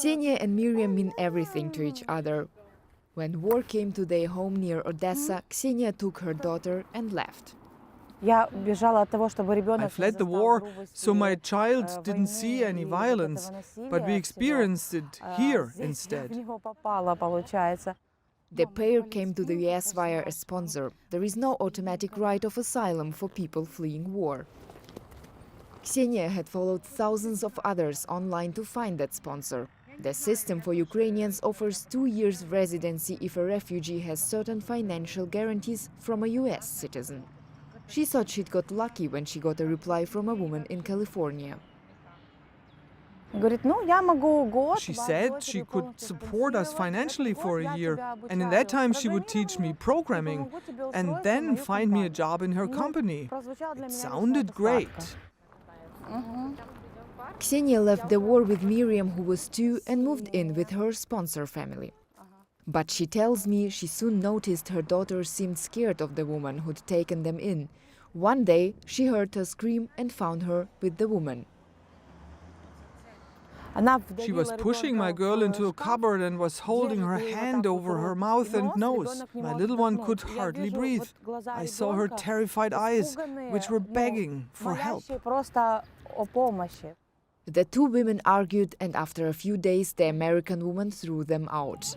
Ksenia and Miriam mean everything to each other. When war came to their home near Odessa, Ksenia took her daughter and left. I fled the war, so my child didn't see any violence, but we experienced it here instead. The pair came to the US via a sponsor. There is no automatic right of asylum for people fleeing war. Ksenia had followed thousands of others online to find that sponsor. The system for Ukrainians offers 2 years residency if a refugee has certain financial guarantees from a US citizen. She thought she'd got lucky when she got a reply from a woman in California. She said she could support us financially for a year, and in that time she would teach me programming and then find me a job in her company. It sounded great. Ksenia left the war with Miriam, who was 2, and moved in with her sponsor family. But she tells me she soon noticed her daughter seemed scared of the woman who'd taken them in. One day, she heard her scream and found her with the woman. She was pushing my girl into a cupboard and was holding her hand over her mouth and nose. My little one could hardly breathe. I saw her terrified eyes, which were begging for help. The 2 women argued, and after a few days, the American woman threw them out.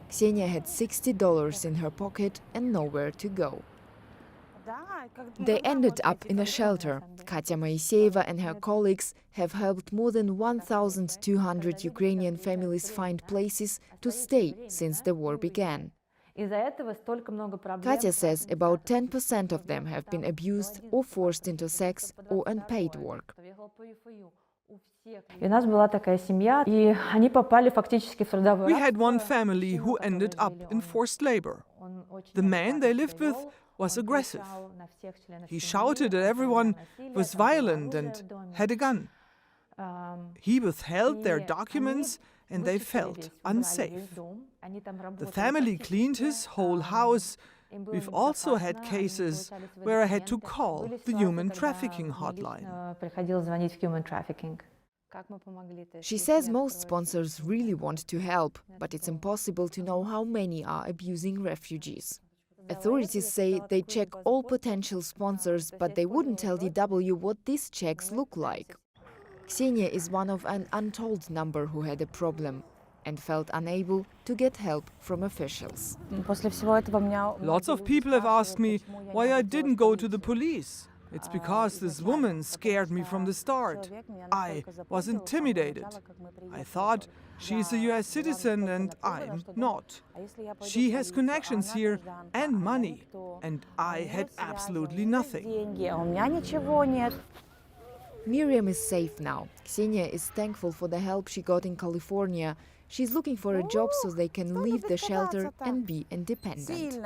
Ksenia had $60 in her pocket and nowhere to go. They ended up in a shelter. Katya Moiseyeva and her colleagues have helped more than 1,200 Ukrainian families find places to stay since the war began. Katya says about 10% of them have been abused or forced into sex or unpaid work. We had one family who ended up in forced labor. The man they lived with was aggressive. He shouted at everyone, was violent, and had a gun. He withheld their documents and they felt unsafe. The family cleaned his whole house. We've also had cases where I had to call the human trafficking hotline. She says most sponsors really want to help, but it's impossible to know how many are abusing refugees. Authorities say they check all potential sponsors, but they wouldn't tell DW what these checks look like. Ksenia is one of an untold number who had a problem and felt unable to get help from officials. Lots of people have asked me why I didn't go to the police. It's because this woman scared me from the start. I was intimidated. I thought she's a US citizen and I'm not. She has connections here and money, and I had absolutely nothing. Miriam is safe now. Ksenia is thankful for the help she got in California. She's looking for a job so they can leave the shelter and be independent.